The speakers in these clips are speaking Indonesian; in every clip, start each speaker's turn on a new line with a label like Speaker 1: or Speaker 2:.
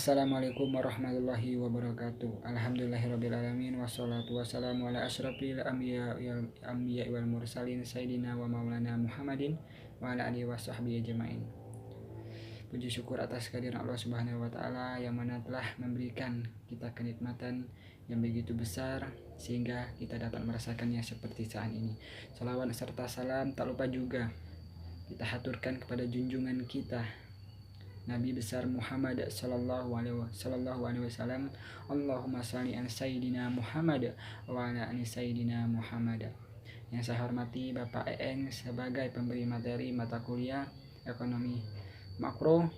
Speaker 1: Assalamualaikum warahmatullahi wabarakatuh. Alhamdulillahirrabbilalamin. Wassalatu wassalamu ala asyrafil anbiya wal mursalin Sayyidina wa maulana Muhammadin wa ala alihi wa sahbihi ajma'in. Puji syukur atas kehadiran Allah Subhanahu wa taala yang mana telah memberikan kita kenikmatan yang begitu besar sehingga kita dapat merasakannya seperti saat ini. Salawat serta salam tak lupa juga kita haturkan kepada junjungan kita Nabi besar Muhammad sallallahu alaihi wasallam. Allahumma shalli ala sayyidina Muhammad wa ala ali sayyidina Muhammad. Yang saya hormati Bapak EN sebagai pemberi materi mata kuliah ekonomi makro,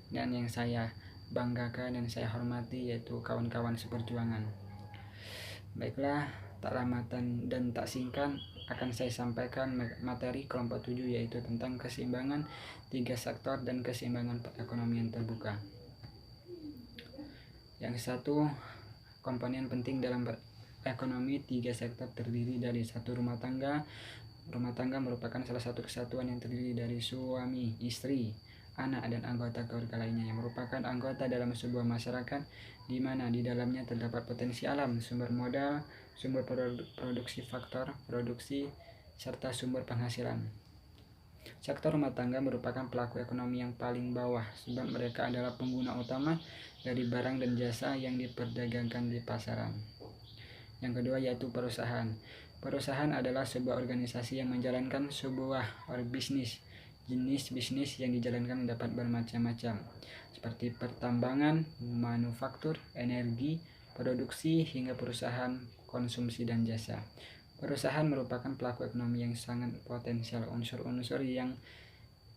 Speaker 1: dan yang saya banggakan dan saya hormati yaitu kawan-kawan seperjuangan. Baiklah, tak lama dan tak singkat akan saya sampaikan materi kelompok 7, yaitu tentang keseimbangan 3 sektor dan keseimbangan perekonomian terbuka. Yang satu, komponen penting dalam ekonomi 3 sektor terdiri dari satu rumah tangga. Rumah tangga merupakan salah satu kesatuan yang terdiri dari suami, istri, anak, dan anggota keluarga lainnya yang merupakan anggota dalam sebuah masyarakat di mana di dalamnya terdapat potensi alam, sumber modal, sumber produksi, faktor produksi, serta sumber penghasilan. Sektor rumah tangga merupakan pelaku ekonomi yang paling bawah sebab mereka adalah pengguna utama dari barang dan jasa yang diperdagangkan di pasaran. Yang kedua yaitu perusahaan. Perusahaan adalah sebuah organisasi yang menjalankan sebuah bisnis. Jenis bisnis yang dijalankan dapat bermacam-macam, seperti pertambangan, manufaktur, energi, produksi, hingga perusahaan konsumsi dan jasa. Perusahaan merupakan pelaku ekonomi yang sangat potensial. Unsur-unsur yang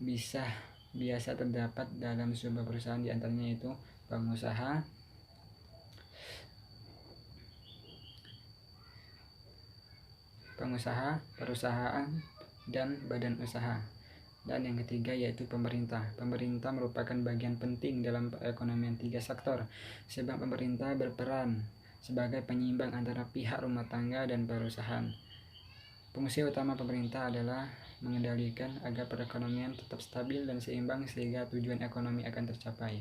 Speaker 1: biasa terdapat dalam sebuah perusahaan diantaranya yaitu pengusaha, perusahaan, dan badan usaha. Dan yang ketiga yaitu pemerintah. Pemerintah merupakan bagian penting dalam perekonomian 3 sektor, sebab pemerintah berperan sebagai penyeimbang antara pihak rumah tangga dan perusahaan. Fungsi utama pemerintah adalah mengendalikan agar perekonomian tetap stabil dan seimbang sehingga tujuan ekonomi akan tercapai.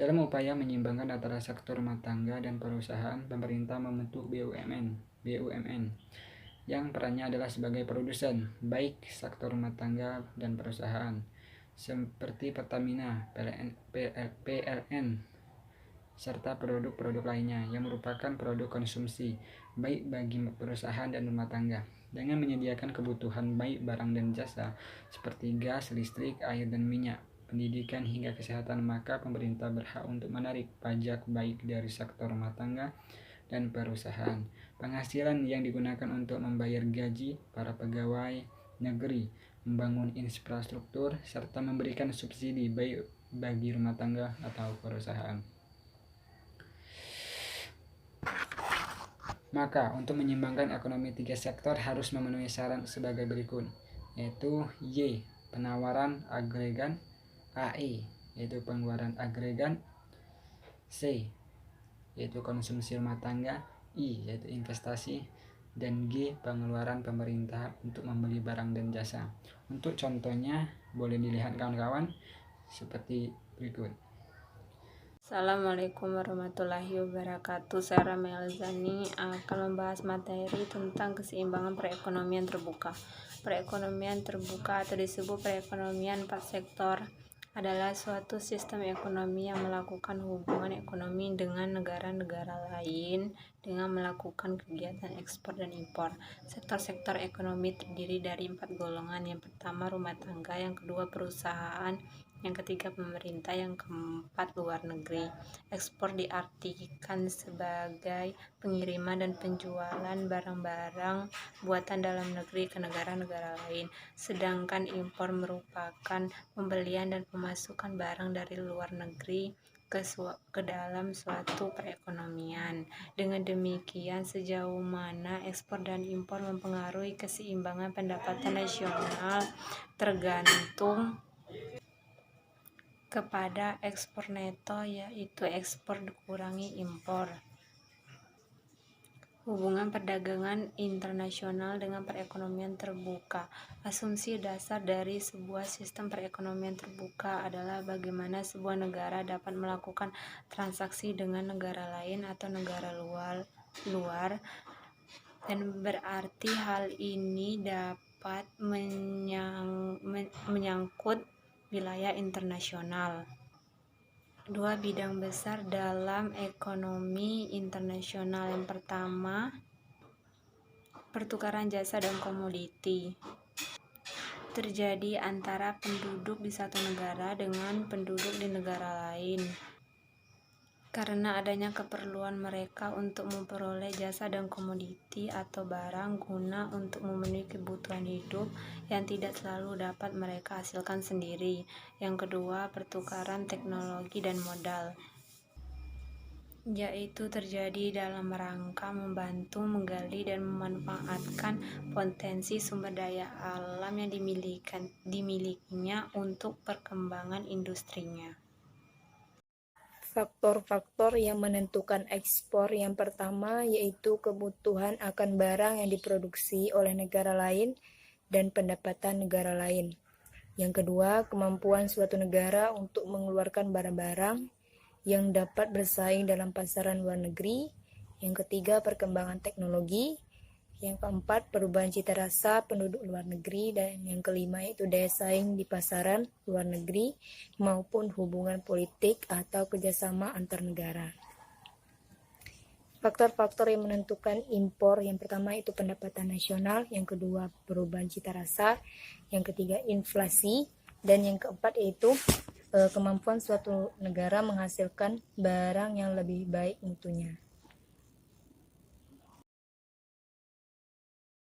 Speaker 1: Dalam upaya menyeimbangkan antara sektor rumah tangga dan perusahaan, pemerintah membentuk BUMN yang perannya adalah sebagai produsen baik sektor rumah tangga dan perusahaan, seperti Pertamina, PLN, serta produk-produk lainnya yang merupakan produk konsumsi baik bagi perusahaan dan rumah tangga. Dengan menyediakan kebutuhan baik barang dan jasa seperti gas, listrik, air dan minyak, pendidikan hingga kesehatan, maka pemerintah berhak untuk menarik pajak baik dari sektor rumah tangga dan perusahaan. Penghasilan yang digunakan untuk membayar gaji para pegawai negeri, membangun infrastruktur, serta memberikan subsidi baik bagi rumah tangga atau perusahaan. Maka untuk menyeimbangkan ekonomi 3 sektor harus memenuhi syarat sebagai berikut, yaitu Y. Penawaran agregat, AE yaitu pengeluaran agregat, C. yaitu konsumsi rumah tangga, I. yaitu investasi, dan G. pengeluaran pemerintah untuk membeli barang dan jasa. Untuk contohnya boleh dilihat kawan-kawan seperti berikut.
Speaker 2: Assalamualaikum warahmatullahi wabarakatuh. Saya Ramel Zani akan membahas materi tentang keseimbangan perekonomian terbuka. Perekonomian terbuka atau disebut perekonomian 4 sektor adalah suatu sistem ekonomi yang melakukan hubungan ekonomi dengan negara-negara lain dengan melakukan kegiatan ekspor dan impor. Sektor-sektor ekonomi terdiri dari 4 golongan. Yang pertama rumah tangga, yang kedua perusahaan, yang ketiga pemerintah, yang keempat luar negeri. Ekspor diartikan sebagai pengiriman dan penjualan barang-barang buatan dalam negeri ke negara-negara lain, sedangkan impor merupakan pembelian dan pemasukan barang dari luar negeri ke dalam suatu perekonomian. Dengan demikian, sejauh mana ekspor dan impor mempengaruhi keseimbangan pendapatan nasional tergantung kepada ekspor neto, yaitu ekspor dikurangi impor. Hubungan perdagangan internasional dengan perekonomian terbuka. Asumsi dasar dari sebuah sistem perekonomian terbuka adalah bagaimana sebuah negara dapat melakukan transaksi dengan negara lain atau negara luar, dan berarti hal ini dapat menyangkut wilayah internasional. Dua bidang besar dalam ekonomi internasional. Yang pertama, pertukaran jasa dan komoditi terjadi antara penduduk di satu negara dengan penduduk di negara lain karena adanya keperluan mereka untuk memperoleh jasa dan komoditi atau barang guna untuk memenuhi kebutuhan hidup yang tidak selalu dapat mereka hasilkan sendiri. Yang kedua, pertukaran teknologi dan modal, yaitu terjadi dalam rangka membantu menggali dan memanfaatkan potensi sumber daya alam yang dimilikinya untuk perkembangan industrinya.
Speaker 3: Faktor-faktor yang menentukan ekspor yang pertama yaitu kebutuhan akan barang yang diproduksi oleh negara lain dan pendapatan negara lain. Yang kedua, kemampuan suatu negara untuk mengeluarkan barang-barang yang dapat bersaing dalam pasaran luar negeri. Yang ketiga, perkembangan teknologi. Yang keempat, perubahan cita rasa penduduk luar negeri. Dan yang kelima yaitu daya saing di pasaran luar negeri maupun hubungan politik atau kerjasama antar negara. Faktor-faktor yang menentukan impor, yang pertama itu pendapatan nasional, yang kedua perubahan cita rasa, yang ketiga inflasi, dan yang keempat yaitu kemampuan suatu negara menghasilkan barang yang lebih baik mutunya.